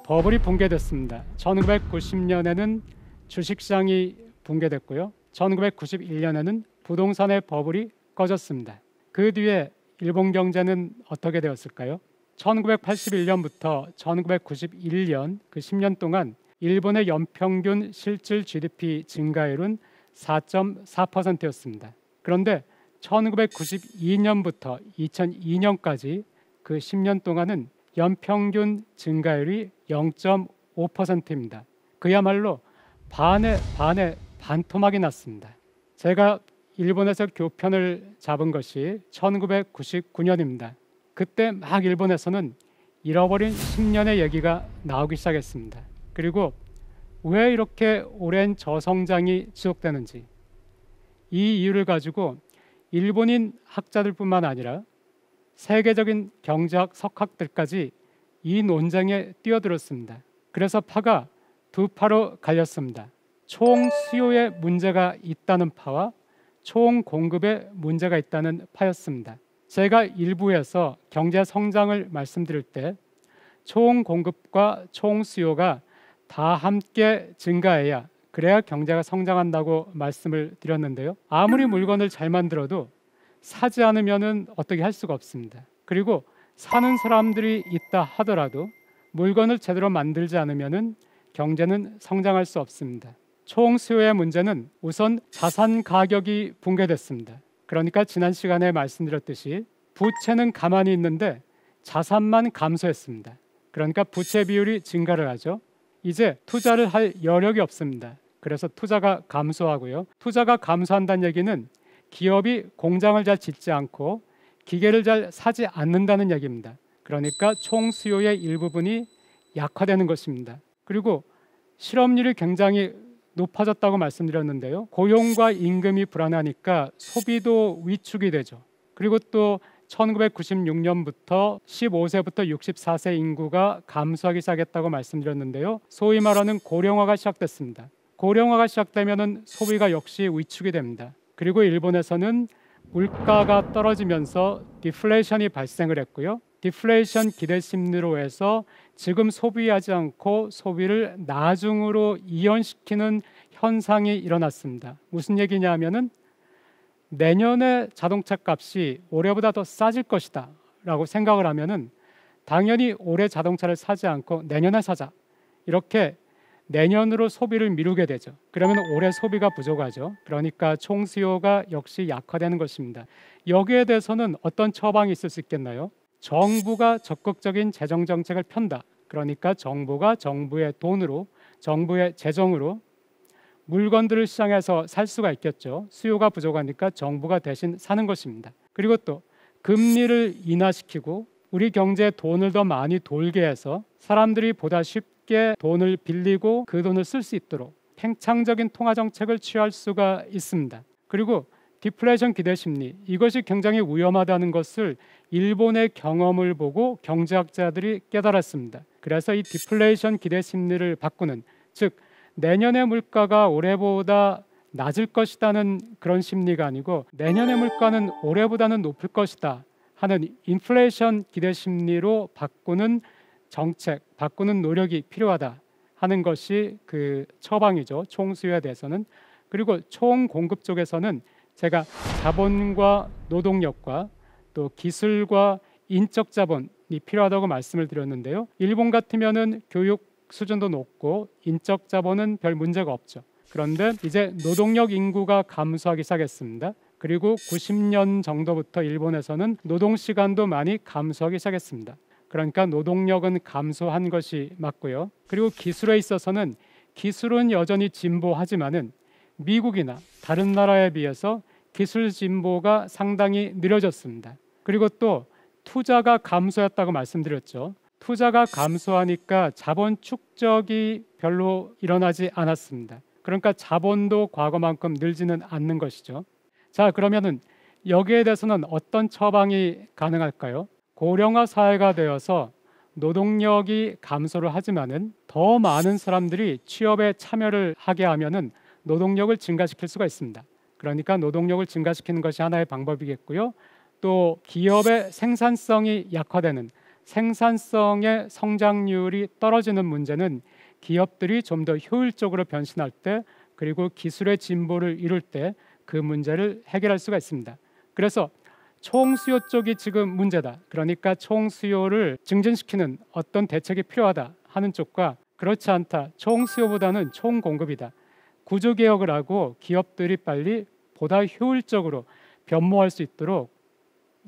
버블이 붕괴됐습니다. 1990년에는 주식시장이 붕괴됐고요. 1991년에는 부동산의 버블이 꺼졌습니다. 그 뒤에 일본 경제는 어떻게 되었을까요? 1981년부터 1991년 그 10년 동안 일본의 연평균 실질 GDP 증가율은 4.4%였습니다. 그런데 1992년부터 2002년까지 그 10년 동안은 연평균 증가율이 0.5%입니다. 그야말로 반에 반토막이 났습니다. 제가 일본에서 교편을 잡은 것이 1999년입니다. 그때 막 일본에서는 잃어버린 10년의 얘기가 나오기 시작했습니다. 그리고 왜 이렇게 오랜 저성장이 지속되는지, 이 이유를 가지고 일본인 학자들뿐만 아니라 세계적인 경제학 석학들까지 이 논쟁에 뛰어들었습니다. 그래서 파가 두 파로 갈렸습니다. 총 수요에 문제가 있다는 파와 총 공급에 문제가 있다는 파였습니다. 제가 일부에서 경제 성장을 말씀드릴 때 총 공급과 총 수요가 다 함께 증가해야 그래야 경제가 성장한다고 말씀을 드렸는데요. 아무리 물건을 잘 만들어도 사지 않으면은 어떻게 할 수가 없습니다. 그리고 사는 사람들이 있다 하더라도 물건을 제대로 만들지 않으면은 경제는 성장할 수 없습니다. 총 수요의 문제는 우선 자산 가격이 붕괴됐습니다. 그러니까 지난 시간에 말씀드렸듯이 부채는 가만히 있는데 자산만 감소했습니다. 그러니까 부채 비율이 증가를 하죠. 이제 투자를 할 여력이 없습니다. 그래서 투자가 감소하고요. 투자가 감소한다는 얘기는 기업이 공장을 잘 짓지 않고 기계를 잘 사지 않는다는 얘기입니다. 그러니까 총 수요의 일부분이 약화되는 것입니다. 그리고 실업률이 굉장히 높아졌다고 말씀드렸는데요. 고용과 임금이 불안하니까 소비도 위축이 되죠. 그리고 또 1996년부터 15세부터 64세 인구가 감소하기 시작했다고 말씀드렸는데요. 소위 말하는 고령화가 시작됐습니다. 고령화가 시작되면 소비가 역시 위축이 됩니다. 그리고 일본에서는 물가가 떨어지면서 디플레이션이 발생을 했고요. 디플레이션 기대 심리로 해서 지금 소비하지 않고 소비를 나중으로 이연시키는 현상이 일어났습니다. 무슨 얘기냐면은 내년에 자동차 값이 올해보다 더 싸질 것이다 라고 생각을 하면은 당연히 올해 자동차를 사지 않고 내년에 사자, 이렇게 내년으로 소비를 미루게 되죠. 그러면 올해 소비가 부족하죠. 그러니까 총 수요가 역시 약화되는 것입니다. 여기에 대해서는 어떤 처방이 있을 수 있겠나요? 정부가 적극적인 재정 정책을 편다. 그러니까 정부가 정부의 돈으로, 정부의 재정으로 물건들을 시장에서 살 수가 있겠죠. 수요가 부족하니까 정부가 대신 사는 것입니다. 그리고 또 금리를 인하시키고 우리 경제에 돈을 더 많이 돌게 해서 사람들이 보다 쉽게 돈을 빌리고 그 돈을 쓸 수 있도록 팽창적인 통화 정책을 취할 수가 있습니다. 그리고 디플레이션 기대 심리, 이것이 굉장히 위험하다는 것을 일본의 경험을 보고 경제학자들이 깨달았습니다. 그래서 이 디플레이션 기대 심리를 바꾸는, 즉 내년의 물가가 올해보다 낮을 것이라는 그런 심리가 아니고 내년의 물가는 올해보다는 높을 것이다 하는 인플레이션 기대 심리로 바꾸는 정책, 바꾸는 노력이 필요하다 하는 것이 그 처방이죠. 총수요에 대해서는. 그리고 총 공급 쪽에서는 제가 자본과 노동력과 또 기술과 인적 자본이 필요하다고 말씀을 드렸는데요. 일본 같으면은 교육 수준도 높고 인적 자본은 별 문제가 없죠. 그런데 이제 노동력 인구가 감소하기 시작했습니다. 그리고 90년 정도부터 일본에서는 노동 시간도 많이 감소하기 시작했습니다. 그러니까 노동력은 감소한 것이 맞고요. 그리고 기술에 있어서는 기술은 여전히 진보하지만은 미국이나 다른 나라에 비해서 기술 진보가 상당히 느려졌습니다. 그리고 또 투자가 감소했다고 말씀드렸죠. 투자가 감소하니까 자본 축적이 별로 일어나지 않았습니다. 그러니까 자본도 과거만큼 늘지는 않는 것이죠. 자, 그러면은 여기에 대해서는 어떤 처방이 가능할까요? 고령화 사회가 되어서 노동력이 감소를 하지만은 더 많은 사람들이 취업에 참여를 하게 하면은 노동력을 증가시킬 수가 있습니다. 그러니까 노동력을 증가시키는 것이 하나의 방법이겠고요. 또 기업의 생산성이 약화되는, 생산성의 성장률이 떨어지는 문제는 기업들이 좀 더 효율적으로 변신할 때 그리고 기술의 진보를 이룰 때 그 문제를 해결할 수가 있습니다. 그래서 총수요 쪽이 지금 문제다. 그러니까 총수요를 증진시키는 어떤 대책이 필요하다 하는 쪽과 그렇지 않다. 총수요보다는 총공급이다. 구조개혁을 하고 기업들이 빨리 보다 효율적으로 변모할 수 있도록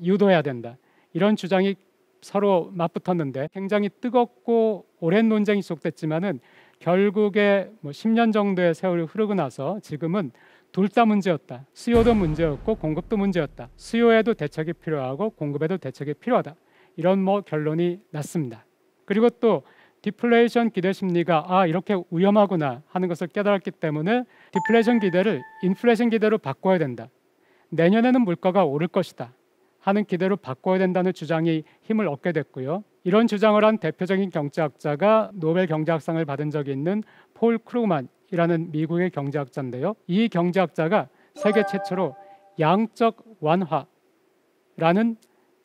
유도해야 된다. 이런 주장이 서로 맞붙었는데 굉장히 뜨겁고 오랜 논쟁이 지속됐지만은 결국에 10년 정도의 세월이 흐르고 나서 지금은 둘 다 문제였다. 수요도 문제였고 공급도 문제였다. 수요에도 대책이 필요하고 공급에도 대책이 필요하다. 이런 결론이 났습니다. 그리고 또 디플레이션 기대 심리가 이렇게 위험하구나 하는 것을 깨달았기 때문에 디플레이션 기대를 인플레이션 기대로 바꿔야 된다. 내년에는 물가가 오를 것이다 하는 기대로 바꿔야 된다는 주장이 힘을 얻게 됐고요. 이런 주장을 한 대표적인 경제학자가 노벨 경제학상을 받은 적이 있는 폴 크루그만이라는 미국의 경제학자인데요. 이 경제학자가 세계 최초로 양적 완화라는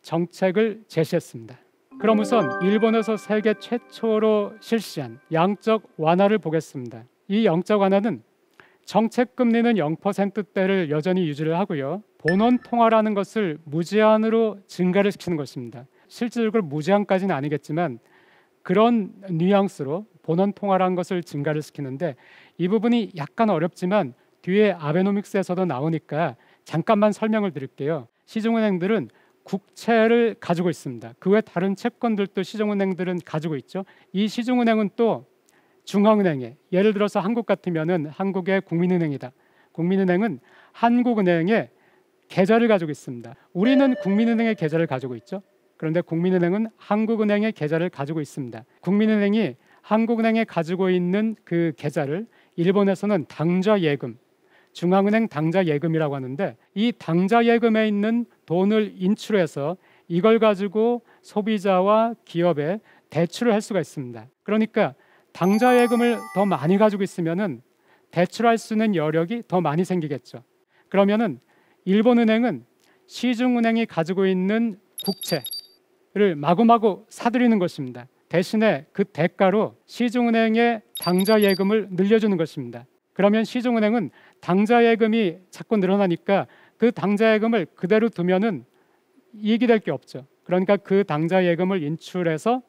정책을 제시했습니다. 그럼 우선 일본에서 세계 최초로 실시한 양적 완화를 보겠습니다. 이 양적 완화는 정책 금리는 0%대를 여전히 유지를 하고요. 본원 통화라는 것을 무제한으로 증가를 시키는 것입니다. 실질적으로 무제한까지는 아니겠지만 그런 뉘앙스로 본원 통화라는 것을 증가를 시키는데 이 부분이 약간 어렵지만 뒤에 아베노믹스에서도 나오니까 잠깐만 설명을 드릴게요. 시중은행들은 국채를 가지고 있습니다. 그 외 다른 채권들도 시중은행들은 가지고 있죠. 이 시중은행은 또 중앙은행에 예를 들어서 한국 같으면은 한국의 국민은행이다. 국민은행은 한국은행의 계좌를 가지고 있습니다. 우리는 국민은행의 계좌를 가지고 있죠. 그런데 국민은행은 한국은행의 계좌를 가지고 있습니다. 국민은행이 한국은행에 가지고 있는 그 계좌를 일본에서는 당좌예금, 중앙은행 당좌예금이라고 하는데 이 당좌예금에 있는 돈을 인출해서 이걸 가지고 소비자와 기업에 대출을 할 수가 있습니다. 그러니까 당좌예금을 더 많이 가지고 있으면은 대출할 수 있는 여력이 더 많이 생기겠죠. 그러면은 일본은행은 시중은행이 가지고 있는 국채를 마구마구 사들이는 것입니다. 대신에 그 대가로 시중은행의 당좌예금을 늘려주는 것입니다. 그러면 시중은행은 당좌예금이 자꾸 늘어나니까 그 당좌예금을 그대로 두면은 이익이 될 게 없죠. 그러니까 그 당좌예금을 인출해서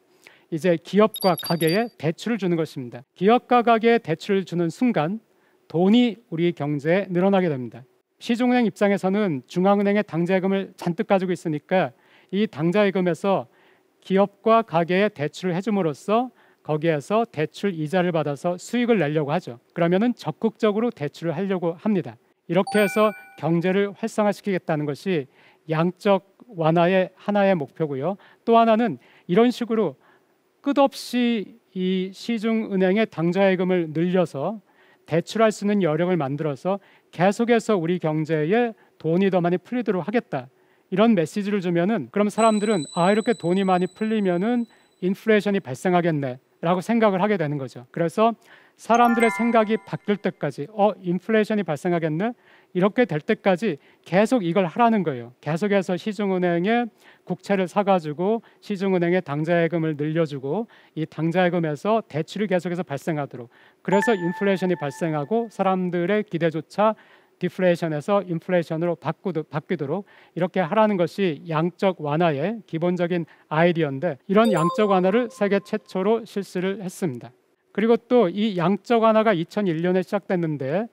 이제 기업과 가게에 대출을 주는 것입니다. 기업과 가게에 대출을 주는 순간 돈이 우리 경제에 늘어나게 됩니다. 시중은행 입장에서는 중앙은행의 당좌예금을 잔뜩 가지고 있으니까 이 당좌예금에서 기업과 가게에 대출을 해줌으로써 거기에서 대출 이자를 받아서 수익을 내려고 하죠. 그러면은 적극적으로 대출을 하려고 합니다. 이렇게 해서 경제를 활성화시키겠다는 것이 양적 완화의 하나의 목표고요. 또 하나는 이런 식으로 끝없이 이 시중은행의 당좌예금을 늘려서 대출할 수 있는 여력을 만들어서 계속해서 우리 경제에 돈이 더 많이 풀리도록 하겠다. 이런 메시지를 주면은 그럼 사람들은 이렇게 돈이 많이 풀리면은 인플레이션이 발생하겠네 라고 생각을 하게 되는 거죠. 그래서 사람들의 생각이 바뀔 때까지 인플레이션이 발생하겠네 이렇게 될 때까지 계속 이걸 하라는 거예요. 계속해서 시중은행에 국채를 사가지고 시중은행에 당좌예금을 늘려주고 이 당좌예금에서 대출이 계속해서 발생하도록, 그래서 인플레이션이 발생하고 사람들의 기대조차 디플레이션에서 인플레이션으로 바뀌도록 이렇게 하라는 것이 양적 완화의 기본적인 아이디어인데, 이런 양적 완화를 세계 최초로 실시를 했습니다. 그리고 또 이 양적 완화가 2001년에 시작됐는데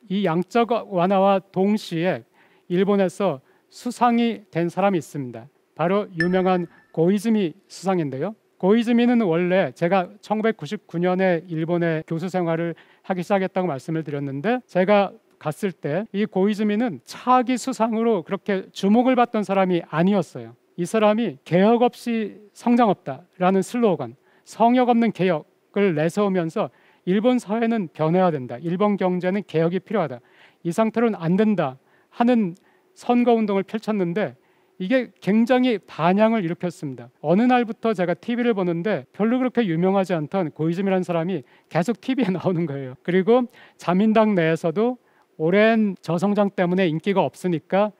이 양적 완화와 동시에 일본에서 수상이 된 사람이 있습니다. 바로 유명한 고이즈미 수상인데요. 고이즈미는 원래 제가 1999년에 일본에 교수 생활을 하기 시작했다고 말씀을 드렸는데, 제가 갔을 때 이 고이즈미는 차기 수상으로 그렇게 주목을 받던 사람이 아니었어요. 이 사람이 개혁 없이 성장 없다라는 슬로건, 성역 없는 개혁을 내세우면서 일본 사회는 변해야 된다, 일본 경제는 개혁이 필요하다, 이 상태로는 안 된다 하는 선거운동을 펼쳤는데 이게 굉장히 반향을 일으켰습니다. 어느 날부터 제가 TV를 보는데 별로 그렇게 유명하지 않던 고이즈미라는 사람이 계속 TV에 나오는 거예요. 그리고 자민당 내에서도 오랜 저성장 때문에 인기가 없으니까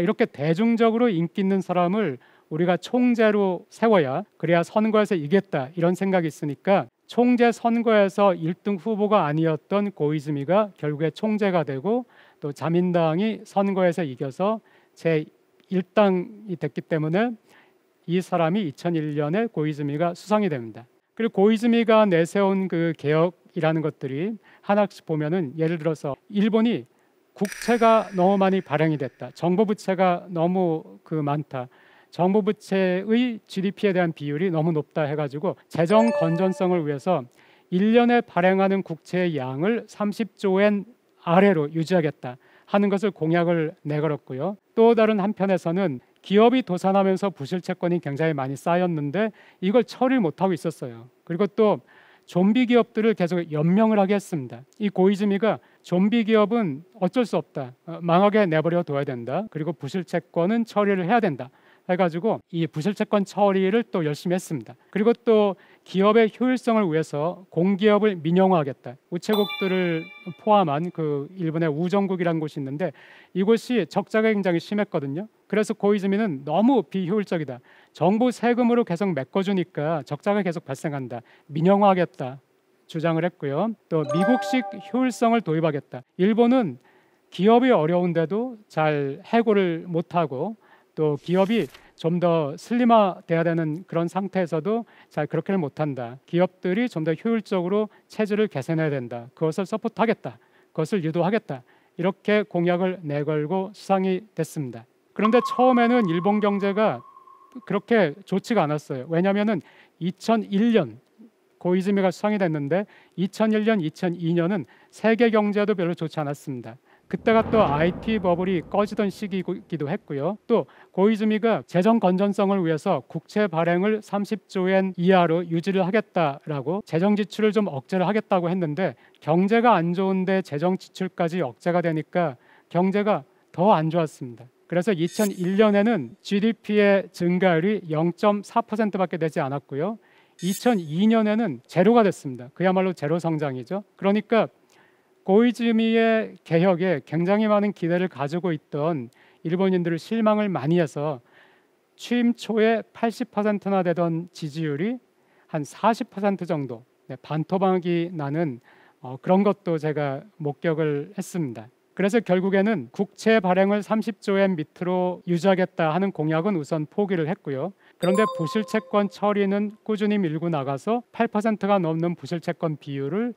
이렇게 대중적으로 인기 있는 사람을 우리가 총재로 세워야 그래야 선거에서 이겼다 이런 생각이 있으니까 총재 선거에서 1등 후보가 아니었던 고이즈미가 결국에 총재가 되고 또 자민당이 선거에서 이겨서 제1당이 됐기 때문에 이 사람이 2001년에 고이즈미가 수상이 됩니다. 그리고 고이즈미가 내세운 그 개혁이라는 것들이 하나씩 보면은 예를 들어서 일본이 국채가 너무 많이 발행이 됐다. 정부 부채가 너무 많다. 정부 부채의 GDP에 대한 비율이 너무 높다 해가지고 재정 건전성을 위해서 1년에 발행하는 국채의 양을 30조 엔 아래로 유지하겠다 하는 것을 공약을 내걸었고요. 또 다른 한편에서는 기업이 도산하면서 부실 채권이 굉장히 많이 쌓였는데 이걸 처리를 못하고 있었어요. 그리고 또 좀비 기업들을 계속 연명을 하게 했습니다. 이 고이즈미가 좀비 기업은 어쩔 수 없다. 망하게 내버려 둬야 된다. 그리고 부실 채권은 처리를 해야 된다. 해가지고 이 부실채권 처리를 또 열심히 했습니다. 그리고 또 기업의 효율성을 위해서 공기업을 민영화하겠다. 우체국들을 포함한 그 일본의 우정국이라는 곳이 있는데 이곳이 적자가 굉장히 심했거든요. 그래서 고이즈미는 너무 비효율적이다. 정부 세금으로 계속 메꿔주니까 적자가 계속 발생한다. 민영화하겠다 주장을 했고요. 또 미국식 효율성을 도입하겠다. 일본은 기업이 어려운데도 잘 해고를 못하고 또 기업이 좀 더 슬림화돼야 되는 그런 상태에서도 잘 그렇게는 못한다. 기업들이 좀 더 효율적으로 체질을 개선해야 된다. 그것을 서포트하겠다. 그것을 유도하겠다. 이렇게 공약을 내걸고 수상이 됐습니다. 그런데 처음에는 일본 경제가 그렇게 좋지가 않았어요. 왜냐하면 2001년 고이즈미가 수상이 됐는데 2001년, 2002년은 세계 경제도 별로 좋지 않았습니다. 그때가 또 IT 버블이 꺼지던 시기이기도 했고요. 또 고이즈미가 재정 건전성을 위해서 국채 발행을 30조 엔 이하로 유지를 하겠다라고 재정 지출을 좀 억제를 하겠다고 했는데 경제가 안 좋은데 재정 지출까지 억제가 되니까 경제가 더 안 좋았습니다. 그래서 2001년에는 GDP의 증가율이 0.4%밖에 되지 않았고요. 2002년에는 제로가 됐습니다. 그야말로 제로 성장이죠. 그러니까 고이즈미의 개혁에 굉장히 많은 기대를 가지고 있던 일본인들을 실망을 많이 해서 취임 초에 80%나 되던 지지율이 한 40% 정도 반토막이 나는 그런 것도 제가 목격을 했습니다. 그래서 결국에는 국채 발행을 30조 엔 밑으로 유지하겠다 하는 공약은 우선 포기를 했고요. 그런데 부실채권 처리는 꾸준히 밀고 나가서 8%가 넘는 부실채권 비율을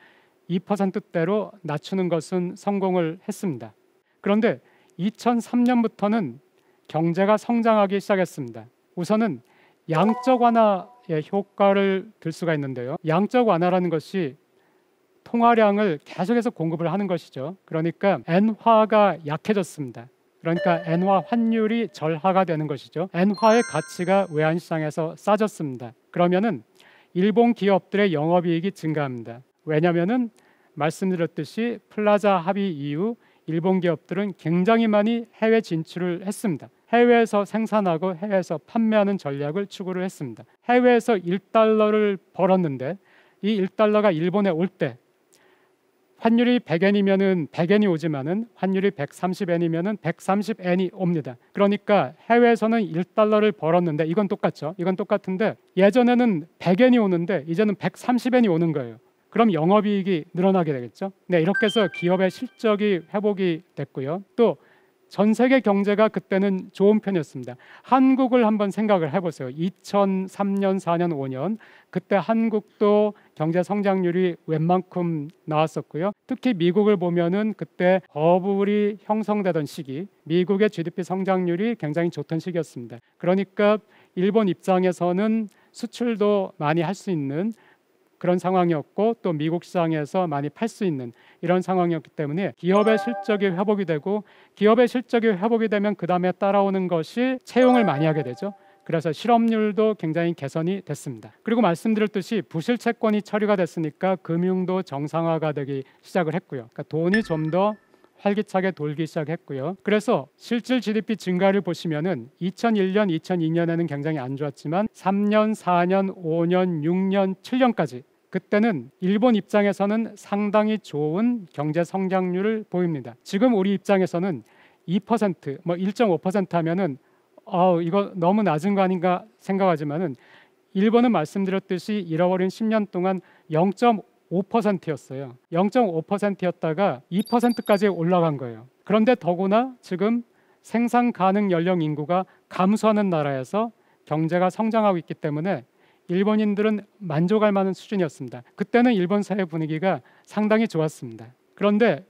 2%대로 낮추는 것은 성공을 했습니다. 그런데 2003년부터는 경제가 성장하기 시작했습니다. 우선은 양적 완화의 효과를 들 수가 있는데요. 양적 완화라는 것이 통화량을 계속해서 공급을 하는 것이죠. 그러니까 엔화가 약해졌습니다. 그러니까 엔화 환율이 절하가 되는 것이죠. 엔화의 가치가 외환시장에서 싸졌습니다. 그러면은 일본 기업들의 영업이익이 증가합니다. 왜냐하면은 말씀드렸듯이 플라자 합의 이후 일본 기업들은 굉장히 많이 해외 진출을 했습니다. 해외에서 생산하고 해외에서 판매하는 전략을 추구를 했습니다. 해외에서 1달러를 벌었는데 이 1달러가 일본에 올 때 환율이 100엔이면은 100엔이 오지만은 환율이 130엔이면은 130엔이 옵니다. 그러니까 해외에서는 1달러를 벌었는데 이건 똑같죠. 이건 똑같은데 예전에는 100엔이 오는데 이제는 130엔이 오는 거예요. 그럼 영업이익이 늘어나게 되겠죠. 네, 이렇게 해서 기업의 실적이 회복이 됐고요. 또 전 세계 경제가 그때는 좋은 편이었습니다. 한국을 한번 생각을 해보세요. 2003년, 4년, 5년 그때 한국도 경제 성장률이 웬만큼 나왔었고요. 특히 미국을 보면은 그때 버블이 형성되던 시기, 미국의 GDP 성장률이 굉장히 좋던 시기였습니다. 그러니까 일본 입장에서는 수출도 많이 할 수 있는 그런 상황이었고 또 미국 시장에서 많이 팔 수 있는 이런 상황이었기 때문에 기업의 실적이 회복이 되고 기업의 실적이 회복이 되면 그 다음에 따라오는 것이 채용을 많이 하게 되죠. 그래서 실업률도 굉장히 개선이 됐습니다. 그리고 말씀드렸듯이 부실 채권이 처리가 됐으니까 금융도 정상화가 되기 시작을 했고요. 그러니까 돈이 좀 더 활기차게 돌기 시작했고요. 그래서 실질 GDP 증가를 보시면은 2001년, 2002년에는 굉장히 안 좋았지만 3년, 4년, 5년, 6년, 7년까지 그때는 일본 입장에서는 상당히 좋은 경제 성장률을 보입니다. 지금 우리 입장에서는 2%, 뭐 1.5% 하면은 이거 너무 낮은 거 아닌가 생각하지만은 일본은 말씀드렸듯이 잃어버린 10년 동안 0.5%였어요. 0.5%였다가 2%까지 올라간 거예요. 그런데 더구나 지금 생산 가능 연령 인구가 감소하는 나라에서 경제가 성장하고 있기 때문에 일본인들은 만족할 만한 수준이었습니다. 그때는 일본 사회 분위기가 상당히 좋았습니다. 그런데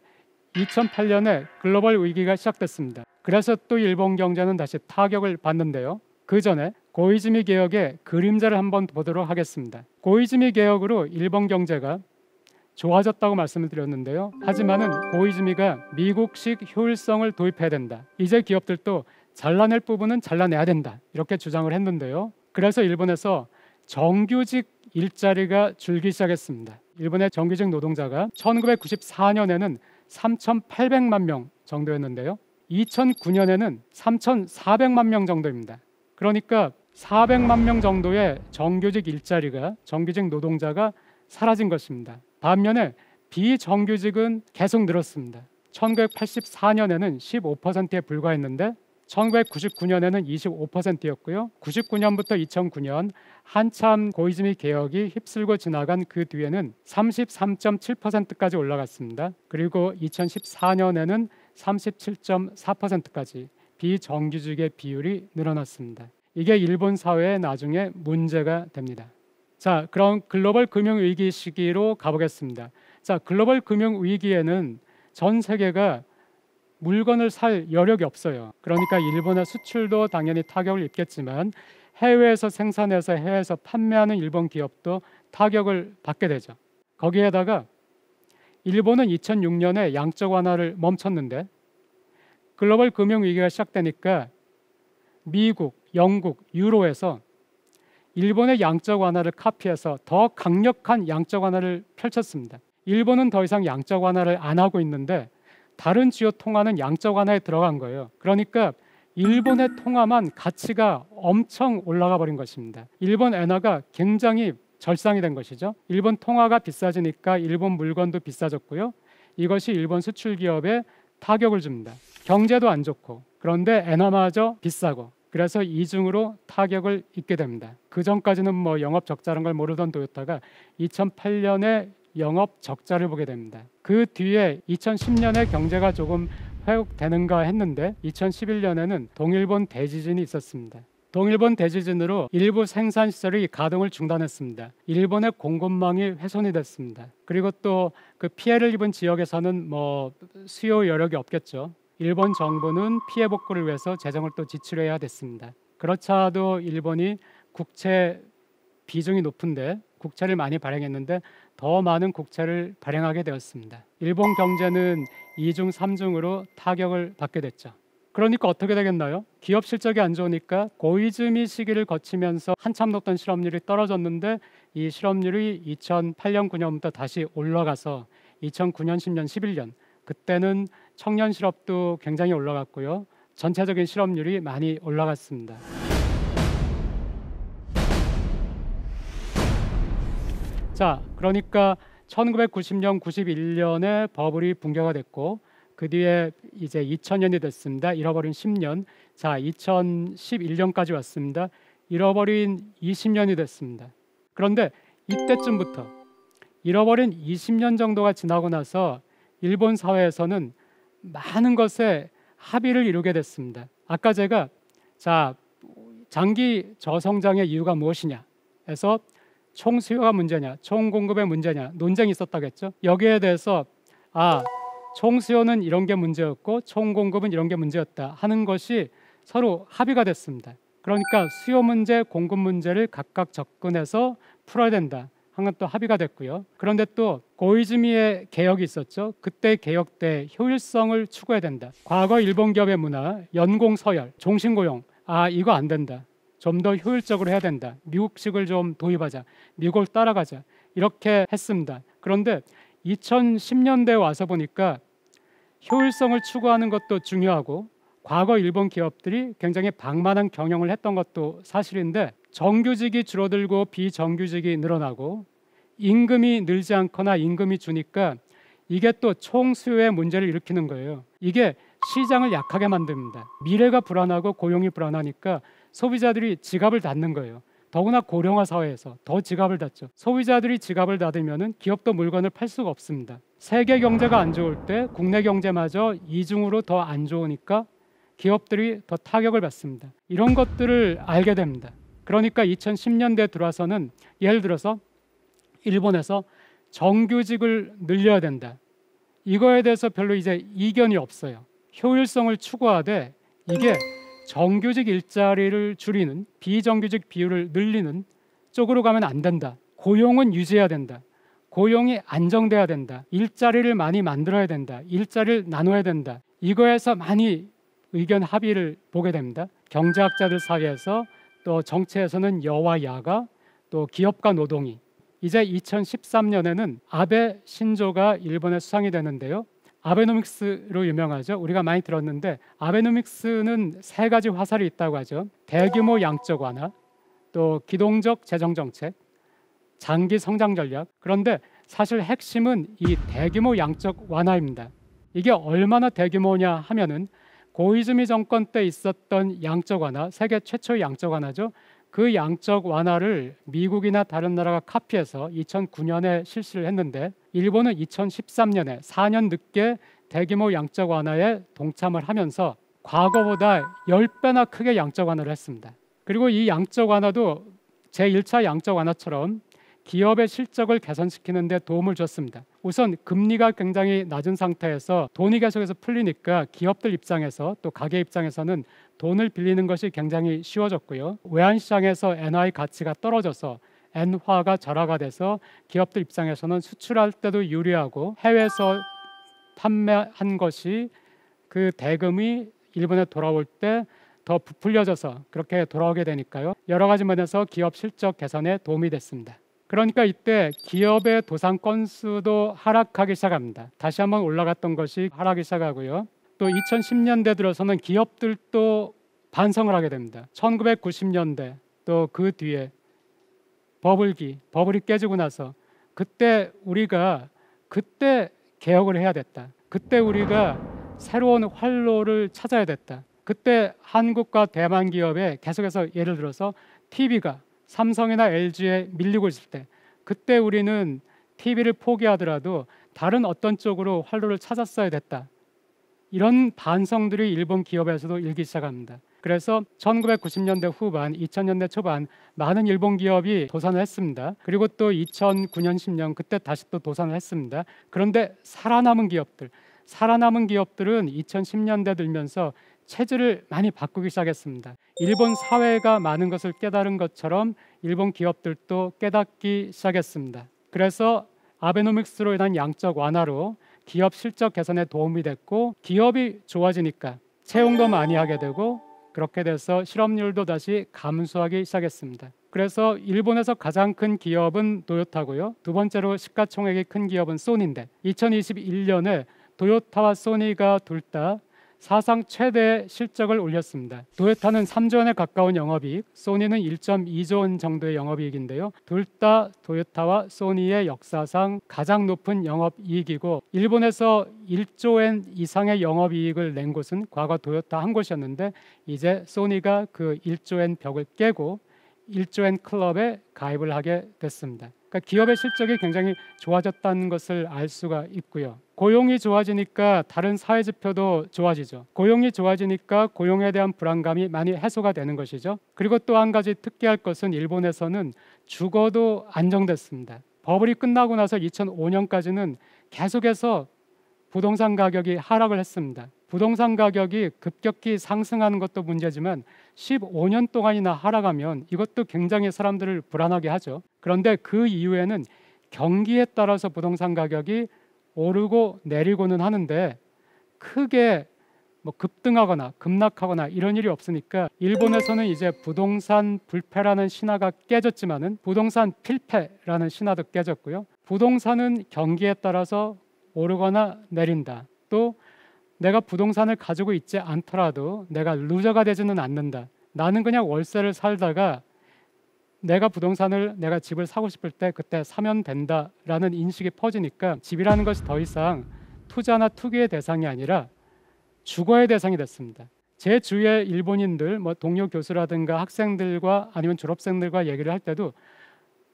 2008년에 글로벌 위기가 시작됐습니다. 그래서 또 일본 경제는 다시 타격을 받는데요. 그 전에 고이즈미 개혁의 그림자를 한번 보도록 하겠습니다. 고이즈미 개혁으로 일본 경제가 좋아졌다고 말씀을 드렸는데요. 하지만은 고이즈미가 미국식 효율성을 도입해야 된다. 이제 기업들도 잘라낼 부분은 잘라내야 된다. 이렇게 주장을 했는데요. 그래서 일본에서 정규직 일자리가 줄기 시작했습니다. 일본의 정규직 노동자가 1994년에는 3,800만 명 정도였는데요. 2009년에는 3,400만 명 정도입니다. 그러니까 400만 명 정도의 정규직 일자리가, 정규직 노동자가 사라진 것입니다. 반면에 비정규직은 계속 늘었습니다. 1984년에는 15%에 불과했는데 1999년에는 25%였고요. 99년부터 2009년 한참 고이즈미 개혁이 휩쓸고 지나간 그 뒤에는 33.7%까지 올라갔습니다. 그리고 2014년에는 37.4%까지 비정규직의 비율이 늘어났습니다. 이게 일본 사회에 나중에 문제가 됩니다. 자, 그럼 글로벌 금융위기 시기로 가보겠습니다. 자, 글로벌 금융위기에는 전 세계가 물건을 살 여력이 없어요. 그러니까 일본의 수출도 당연히 타격을 입겠지만 해외에서 생산해서 해외에서 판매하는 일본 기업도 타격을 받게 되죠. 거기에다가 일본은 2006년에 양적 완화를 멈췄는데 글로벌 금융위기가 시작되니까 미국, 영국, 유로에서 일본의 양적 완화를 카피해서 더 강력한 양적 완화를 펼쳤습니다. 일본은 더 이상 양적 완화를 안 하고 있는데 다른 주요 통화는 양적 완화에 들어간 거예요. 그러니까 일본의 통화만 가치가 엄청 올라가 버린 것입니다. 일본 엔화가 굉장히 절상이 된 것이죠. 일본 통화가 비싸지니까 일본 물건도 비싸졌고요. 이것이 일본 수출 기업에 타격을 줍니다. 경제도 안 좋고 그런데 엔화마저 비싸고 그래서 이중으로 타격을 입게 됩니다. 그 전까지는 뭐 영업 적자라는 걸 모르던 도요타가 2008년에 영업 적자를 보게 됩니다. 그 뒤에 2010년에 경제가 조금 회복되는가 했는데 2011년에는 동일본 대지진이 있었습니다. 동일본 대지진으로 일부 생산 시설이 가동을 중단했습니다. 일본의 공급망이 훼손이 됐습니다. 그리고 또 그 피해를 입은 지역에서는 뭐 수요 여력이 없겠죠. 일본 정부는 피해 복구를 위해서 재정을 또 지출해야 됐습니다. 그렇자도 일본이 국채 비중이 높은데 국채를 많이 발행했는데 더 많은 국채를 발행하게 되었습니다. 일본 경제는 2중, 3중으로 타격을 받게 됐죠. 그러니까 어떻게 되겠나요? 기업 실적이 안 좋으니까 고이즈미 시기를 거치면서 한참 높던 실업률이 떨어졌는데 이 실업률이 2008년, 9년부터 다시 올라가서 2009년, 10년, 11년 그때는 청년 실업도 굉장히 올라갔고요. 전체적인 실업률이 많이 올라갔습니다. 자, 그러니까 1990년, 91년에 버블이 붕괴가 됐고 그 뒤에 이제 2000년이 됐습니다. 잃어버린 10년. 자, 2011년까지 왔습니다. 잃어버린 20년이 됐습니다. 그런데 이때쯤부터 잃어버린 20년 정도가 지나고 나서 일본 사회에서는 많은 것에 합의를 이루게 됐습니다. 아까 제가 자, 장기 저성장의 이유가 무엇이냐 해서 총수요가 문제냐, 총공급의 문제냐 논쟁이 있었다겠죠. 여기에 대해서 총수요는 이런 게 문제였고 총공급은 이런 게 문제였다 하는 것이 서로 합의가 됐습니다. 그러니까 수요 문제, 공급 문제를 각각 접근해서 풀어야 된다 하는 또 합의가 됐고요. 그런데 또 고이즈미의 개혁이 있었죠. 그때 개혁 때 효율성을 추구해야 된다. 과거 일본 기업의 문화, 연공 서열, 종신고용 이거 안 된다. 좀 더 효율적으로 해야 된다. 미국식을 좀 도입하자. 미국을 따라가자. 이렇게 했습니다. 그런데 2010년대에 와서 보니까 효율성을 추구하는 것도 중요하고 과거 일본 기업들이 굉장히 방만한 경영을 했던 것도 사실인데 정규직이 줄어들고 비정규직이 늘어나고 임금이 늘지 않거나 임금이 주니까 이게 또 총수요의 문제를 일으키는 거예요. 이게 시장을 약하게 만듭니다. 미래가 불안하고 고용이 불안하니까 소비자들이 지갑을 닫는 거예요. 더구나 고령화 사회에서 더 지갑을 닫죠. 소비자들이 지갑을 닫으면 기업도 물건을 팔 수가 없습니다. 세계 경제가 안 좋을 때 국내 경제마저 이중으로 더 안 좋으니까 기업들이 더 타격을 받습니다. 이런 것들을 알게 됩니다. 그러니까 2010년대 들어와서는 예를 들어서 일본에서 정규직을 늘려야 된다. 이거에 대해서 별로 이제 이견이 없어요. 효율성을 추구하되 이게 정규직 일자리를 줄이는 비정규직 비율을 늘리는 쪽으로 가면 안 된다. 고용은 유지해야 된다. 고용이 안정돼야 된다. 일자리를 많이 만들어야 된다. 일자리를 나눠야 된다. 이거에서 많이 의견 합의를 보게 됩니다. 경제학자들 사이에서 또 정치에서는 여와 야가 또 기업과 노동이 이제 2013년에는 아베 신조가 일본에 수상이 되는데요. 아베노믹스로 유명하죠. 우리가 많이 들었는데 아베노믹스는 세 가지 화살이 있다고 하죠. 대규모 양적 완화, 또 기동적 재정 정책, 장기 성장 전략. 그런데 사실 핵심은 이 대규모 양적 완화입니다. 이게 얼마나 대규모냐 하면은 고이즈미 정권 때 있었던 양적 완화, 세계 최초의 양적 완화죠. 그 양적 완화를 미국이나 다른 나라가 카피해서 2009년에 실시를 했는데 일본은 2013년에 4년 늦게 대규모 양적 완화에 동참을 하면서 과거보다 10배나 크게 양적 완화를 했습니다. 그리고 이 양적 완화도 제1차 양적 완화처럼 기업의 실적을 개선시키는 데 도움을 줬습니다. 우선 금리가 굉장히 낮은 상태에서 돈이 계속해서 풀리니까 기업들 입장에서 또 가게 입장에서는 돈을 빌리는 것이 굉장히 쉬워졌고요. 외환시장에서 엔화의 가치가 떨어져서 엔화가 절하가 돼서 기업들 입장에서는 수출할 때도 유리하고 해외에서 판매한 것이 그 대금이 일본에 돌아올 때 더 부풀려져서 그렇게 돌아오게 되니까요. 여러 가지 면에서 기업 실적 개선에 도움이 됐습니다. 그러니까 이때 기업의 도산 건수도 하락하기 시작합니다. 다시 한번 올라갔던 것이 하락하기 시작하고요. 또 2010년대 들어서는 기업들도 반성을 하게 됩니다. 1990년대 또 그 뒤에 버블이 깨지고 나서 그때 우리가 개혁을 해야 됐다. 그때 우리가 새로운 활로를 찾아야 됐다. 그때 한국과 대만 기업에 계속해서 예를 들어서 TV가 삼성이나 LG에 밀리고 있을 때 그때 우리는 TV를 포기하더라도 다른 어떤 쪽으로 활로를 찾았어야 됐다. 이런 반성들이 일본 기업에서도 일기 시작합니다. 그래서 1990년대 후반, 2000년대 초반 많은 일본 기업이 도산을 했습니다. 그리고 또 2009년, 10년 그때 다시 또 도산을 했습니다. 그런데 살아남은 기업들은 2010년대 들면서 체질을 많이 바꾸기 시작했습니다. 일본 사회가 많은 것을 깨달은 것처럼 일본 기업들도 깨닫기 시작했습니다. 그래서 아베노믹스로 인한 양적 완화로 기업 실적 개선에 도움이 됐고 기업이 좋아지니까 채용도 많이 하게 되고 그렇게 돼서 실업률도 다시 감소하기 시작했습니다. 그래서 일본에서 가장 큰 기업은 도요타고요. 두 번째로 시가총액이 큰 기업은 소니인데 2021년에 도요타와 소니가 둘 다 사상 최대 실적을 올렸습니다. 도요타는 3조 원에 가까운 영업이익, 소니는 1.2조 원 정도의 영업이익인데요. 둘 다 도요타와 소니의 역사상 가장 높은 영업이익이고 일본에서 1조 엔 이상의 영업이익을 낸 곳은 과거 도요타 한 곳이었는데 이제 소니가 그 1조 엔 벽을 깨고 1조 엔 클럽에 가입을 하게 됐습니다. 그러니까 기업의 실적이 굉장히 좋아졌다는 것을 알 수가 있고요. 고용이 좋아지니까 다른 사회 지표도 좋아지죠. 고용이 좋아지니까 고용에 대한 불안감이 많이 해소가 되는 것이죠. 그리고 또 한 가지 특기할 것은 일본에서는 주거도 안정됐습니다. 버블이 끝나고 나서 2005년까지는 계속해서 부동산 가격이 하락을 했습니다. 부동산 가격이 급격히 상승하는 것도 문제지만 15년 동안이나 하락하면 이것도 굉장히 사람들을 불안하게 하죠. 그런데 그 이후에는 경기에 따라서 부동산 가격이 오르고 내리고는 하는데 크게 급등하거나 급락하거나 이런 일이 없으니까 일본에서는 이제 부동산 불패라는 신화가 깨졌지만은 부동산 필패라는 신화도 깨졌고요. 부동산은 경기에 따라서 오르거나 내린다. 또 내가 부동산을 가지고 있지 않더라도 내가 루저가 되지는 않는다. 나는 그냥 월세를 살다가 내가 집을 사고 싶을 때 그때 사면 된다라는 인식이 퍼지니까 집이라는 것이 더 이상 투자나 투기의 대상이 아니라 주거의 대상이 됐습니다. 제 주위의 일본인들, 동료 교수라든가 학생들과 아니면 졸업생들과 얘기를 할 때도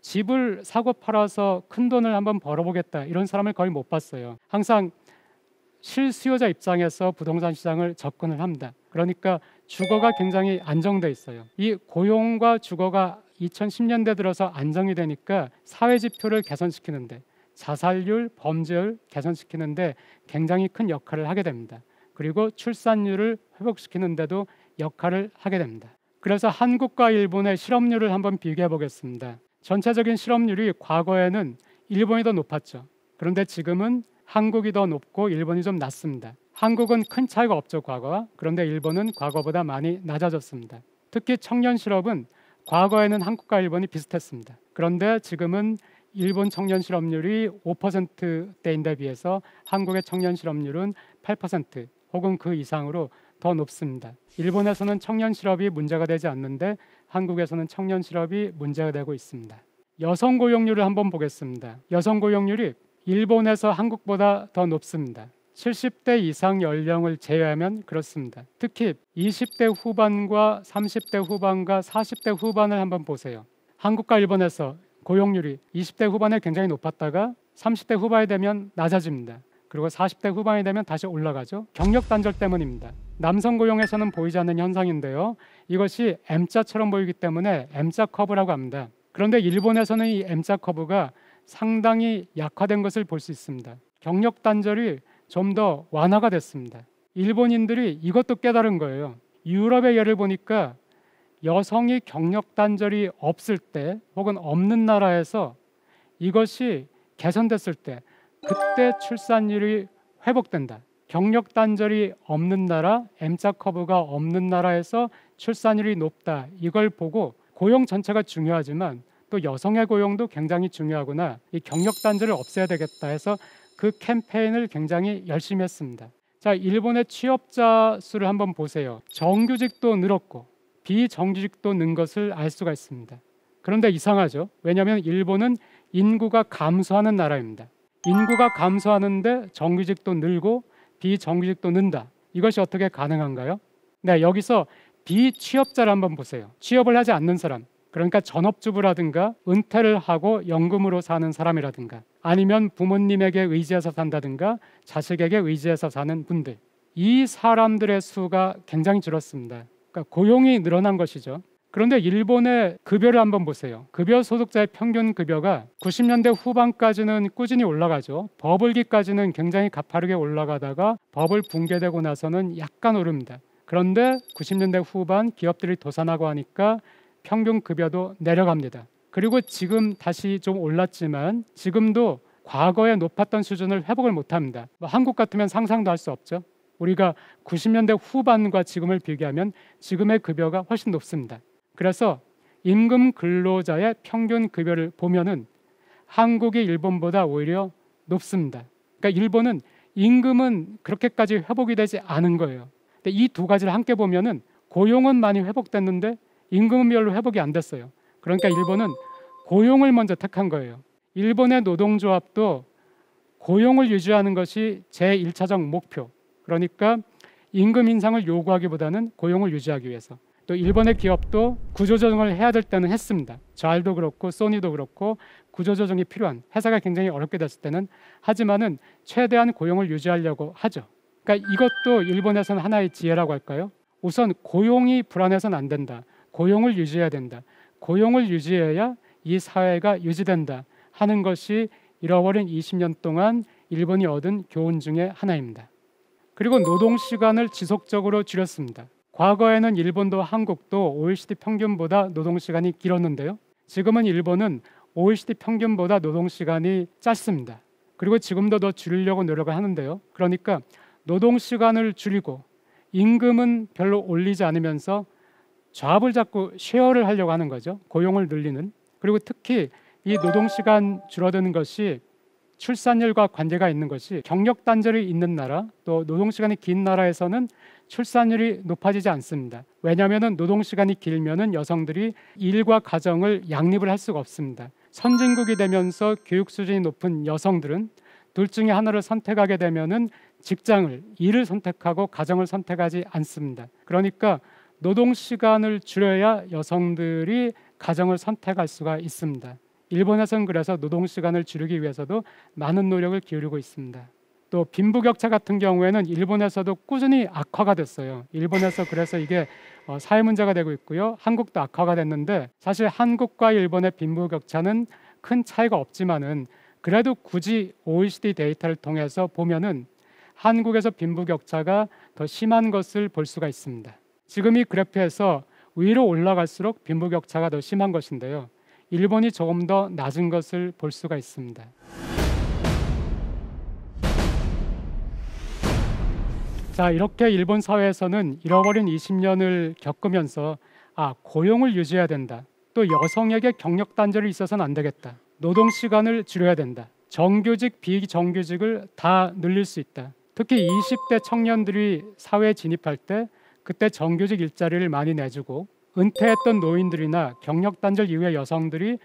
집을 사고 팔아서 큰 돈을 한번 벌어보겠다 이런 사람을 거의 못 봤어요. 항상 실수요자 입장에서 부동산 시장을 접근을 합니다. 그러니까 주거가 굉장히 안정돼 있어요. 이 고용과 주거가 2010년대 들어서 안정이 되니까 사회 지표를 개선시키는데, 자살률, 범죄율 개선시키는데 굉장히 큰 역할을 하게 됩니다. 그리고 출산율을 회복시키는 데도 역할을 하게 됩니다. 그래서 한국과 일본의 실업률을 한번 비교해 보겠습니다. 전체적인 실업률이 과거에는 일본이 더 높았죠. 그런데 지금은 한국이 더 높고 일본이 좀 낮습니다. 한국은 큰 차이가 없죠, 과거와. 그런데 일본은 과거보다 많이 낮아졌습니다. 특히 청년 실업은 과거에는 한국과 일본이 비슷했습니다. 그런데 지금은 일본 청년 실업률이 5%대인데 비해서 한국의 청년 실업률은 8% 혹은 그 이상으로 더 높습니다. 일본에서는 청년 실업이 문제가 되지 않는데 한국에서는 청년 실업이 문제가 되고 있습니다. 여성 고용률을 한번 보겠습니다. 여성 고용률이 일본에서 한국보다 더 높습니다. 70대 이상 연령을 제외하면 그렇습니다. 특히 20대 후반과 30대 후반과 40대 후반을 한번 보세요. 한국과 일본에서 고용률이 20대 후반에 굉장히 높았다가 30대 후반이 되면 낮아집니다. 그리고 40대 후반이 되면 다시 올라가죠. 경력 단절 때문입니다. 남성 고용에서는 보이지 않는 현상인데요. 이것이 M자처럼 보이기 때문에 M자 커브라고 합니다. 그런데 일본에서는 이 M자 커브가 상당히 약화된 것을 볼 수 있습니다. 경력 단절이 좀 더 완화가 됐습니다. 일본인들이 이것도 깨달은 거예요. 유럽의 예를 보니까 여성이 경력 단절이 없을 때 혹은 없는 나라에서 이것이 개선됐을 때 그때 출산율이 회복된다. 경력 단절이 없는 나라, M자 커브가 없는 나라에서 출산율이 높다. 이걸 보고 고용 전체가 중요하지만 또 여성의 고용도 굉장히 중요하구나. 이 경력 단절을 없애야 되겠다 해서 그 캠페인을 굉장히 열심히 했습니다. 자, 일본의 취업자 수를 한번 보세요. 정규직도 늘었고 비정규직도 는 것을 알 수가 있습니다. 그런데 이상하죠. 왜냐하면 일본은 인구가 감소하는 나라입니다. 인구가 감소하는데 정규직도 늘고 비정규직도 는다. 이것이 어떻게 가능한가요? 네, 여기서 비취업자를 한번 보세요. 취업을 하지 않는 사람, 그러니까 전업주부라든가 은퇴를 하고 연금으로 사는 사람이라든가 아니면 부모님에게 의지해서 산다든가 자식에게 의지해서 사는 분들, 이 사람들의 수가 굉장히 줄었습니다. 그러니까 고용이 늘어난 것이죠. 그런데 일본의 급여를 한번 보세요. 급여 소득자의 평균 급여가 90년대 후반까지는 꾸준히 올라가죠. 버블기까지는 굉장히 가파르게 올라가다가 버블 붕괴되고 나서는 약간 오릅니다. 그런데 90년대 후반 기업들이 도산하고 하니까 평균 급여도 내려갑니다. 그리고 지금 다시 좀 올랐지만 지금도 과거에 높았던 수준을 회복을 못합니다. 한국 같으면 상상도 할 수 없죠. 우리가 90년대 후반과 지금을 비교하면 지금의 급여가 훨씬 높습니다. 그래서 임금 근로자의 평균 급여를 보면은 한국이 일본보다 오히려 높습니다. 그러니까 일본은 임금은 그렇게까지 회복이 되지 않은 거예요. 근데 이 두 가지를 함께 보면은 고용은 많이 회복됐는데 임금은 별로 회복이 안 됐어요. 그러니까 일본은 고용을 먼저 택한 거예요. 일본의 노동조합도 고용을 유지하는 것이 제1차적 목표. 그러니까 임금 인상을 요구하기보다는 고용을 유지하기 위해서. 또 일본의 기업도 구조조정을 해야 될 때는 했습니다. 저알도 그렇고 소니도 그렇고 구조조정이 필요한, 회사가 굉장히 어렵게 됐을 때는 하지만은 최대한 고용을 유지하려고 하죠. 그러니까 이것도 일본에서는 하나의 지혜라고 할까요? 우선 고용이 불안해서는 안 된다. 고용을 유지해야 된다. 고용을 유지해야 이 사회가 유지된다 하는 것이 잃어버린 20년 동안 일본이 얻은 교훈 중에 하나입니다. 그리고 노동시간을 지속적으로 줄였습니다. 과거에는 일본도 한국도 OECD 평균보다 노동시간이 길었는데요. 지금은 일본은 OECD 평균보다 노동시간이 짧습니다. 그리고 지금도 더 줄이려고 노력을 하는데요. 그러니까 노동시간을 줄이고 임금은 별로 올리지 않으면서 잡을 잡고 쉐어를 하려고 하는 거죠. 고용을 늘리는. 그리고 특히 이 노동시간 줄어드는 것이 출산율과 관계가 있는 것이 경력 단절이 있는 나라, 또 노동시간이 긴 나라에서는 출산율이 높아지지 않습니다. 왜냐하면 노동시간이 길면은 여성들이 일과 가정을 양립을 할 수가 없습니다. 선진국이 되면서 교육 수준이 높은 여성들은 둘 중에 하나를 선택하게 되면은 직장을, 일을 선택하고 가정을 선택하지 않습니다. 그러니까 노동 시간을 줄여야 여성들이 가정을 선택할 수가 있습니다. 일본에서는 그래서 노동 시간을 줄이기 위해서도 많은 노력을 기울이고 있습니다. 또 빈부격차 같은 경우에는 일본에서도 꾸준히 악화가 됐어요. 일본에서 그래서 이게 사회 문제가 되고 있고요. 한국도 악화가 됐는데 사실 한국과 일본의 빈부격차는 큰 차이가 없지만은 그래도 굳이 OECD 데이터를 통해서 보면은 한국에서 빈부격차가 더 심한 것을 볼 수가 있습니다. 지금 이 그래프에서 위로 올라갈수록 빈부격차가 더 심한 것인데요. 일본이 조금 더 낮은 것을 볼 수가 있습니다. 자, 이렇게 일본 사회에서는 잃어버린 20년을 겪으면서 고용을 유지해야 된다. 또 여성에게 경력 단절이 있어서는 안 되겠다. 노동 시간을 줄여야 된다. 정규직, 비정규직을 다 늘릴 수 있다. 특히 20대 청년들이 사회에 진입할 때 그때 정규직 일자리를 많이 내주고 은퇴했던 노인들이나 경력 단절 이후의 여성들이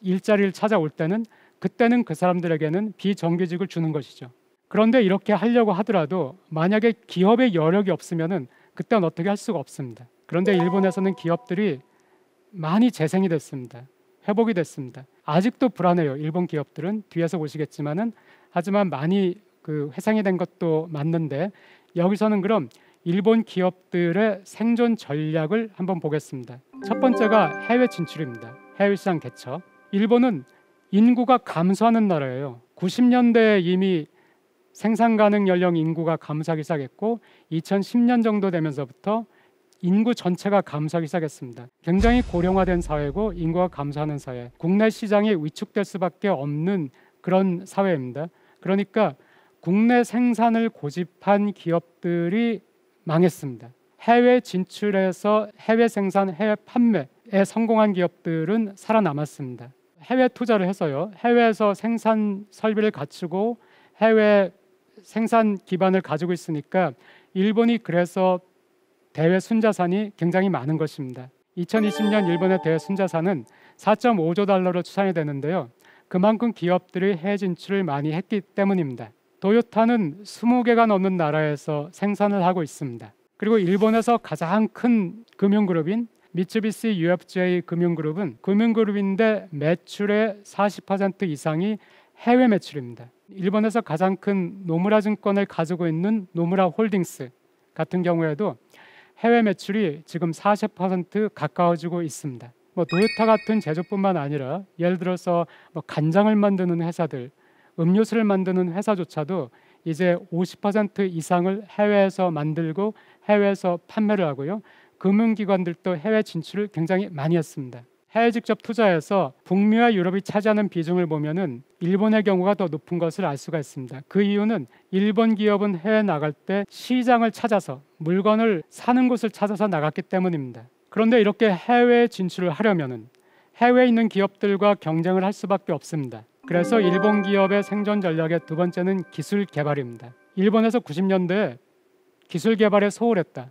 일자리를 찾아올 때는 그때는 그 사람들에게는 비정규직을 주는 것이죠. 그런데 이렇게 하려고 하더라도 만약에 기업의 여력이 없으면은 그때는 어떻게 할 수가 없습니다. 그런데 일본에서는 기업들이 많이 재생이 됐습니다. 회복이 됐습니다. 아직도 불안해요. 일본 기업들은 뒤에서 보시겠지만은 하지만 많이 회상이 된 것도 맞는데 여기서는 그럼 일본 기업들의 생존 전략을 한번 보겠습니다. 첫 번째가 해외 진출입니다. 해외 시장 개척. 일본은 인구가 감소하는 나라예요. 90년대에 이미 생산 가능 연령 인구가 감소하기 시작했고 2010년 정도 되면서부터 인구 전체가 감소하기 시작했습니다. 굉장히 고령화된 사회고 인구가 감소하는 사회, 국내 시장이 위축될 수밖에 없는 그런 사회입니다. 그러니까 국내 생산을 고집한 기업들이 망했습니다. 해외 진출해서 해외 생산, 해외 판매에 성공한 기업들은 살아남았습니다. 해외 투자를 해서요. 해외에서 생산 설비를 갖추고 해외 생산 기반을 가지고 있으니까 일본이 그래서 대외 순자산이 굉장히 많은 것입니다. 2020년 일본의 대외 순자산은 4.5조 달러로 추산이 되는데요. 그만큼 기업들이 해외 진출을 많이 했기 때문입니다. 도요타는 20개가 넘는 나라에서 생산을 하고 있습니다. 그리고 일본에서 가장 큰 금융그룹인 미쓰비시 UFJ 금융그룹은 금융그룹인데 매출의 40% 이상이 해외 매출입니다. 일본에서 가장 큰 노무라 증권을 가지고 있는 노무라 홀딩스 같은 경우에도 해외 매출이 지금 40% 가까워지고 있습니다. 도요타 같은 제조뿐만 아니라 예를 들어서 간장을 만드는 회사들, 음료수를 만드는 회사조차도 이제 50% 이상을 해외에서 만들고 해외에서 판매를 하고요. 금융기관들도 해외 진출을 굉장히 많이 했습니다. 해외 직접 투자에서 북미와 유럽이 차지하는 비중을 보면은 일본의 경우가 더 높은 것을 알 수가 있습니다. 그 이유는 일본 기업은 해외 나갈 때 시장을 찾아서 물건을 사는 곳을 찾아서 나갔기 때문입니다. 그런데 이렇게 해외 진출을 하려면은 해외에 있는 기업들과 경쟁을 할 수밖에 없습니다. 그래서 일본 기업의 생존 전략의 두 번째는 기술 개발입니다. 일본에서 90년대에 기술 개발에 소홀했다,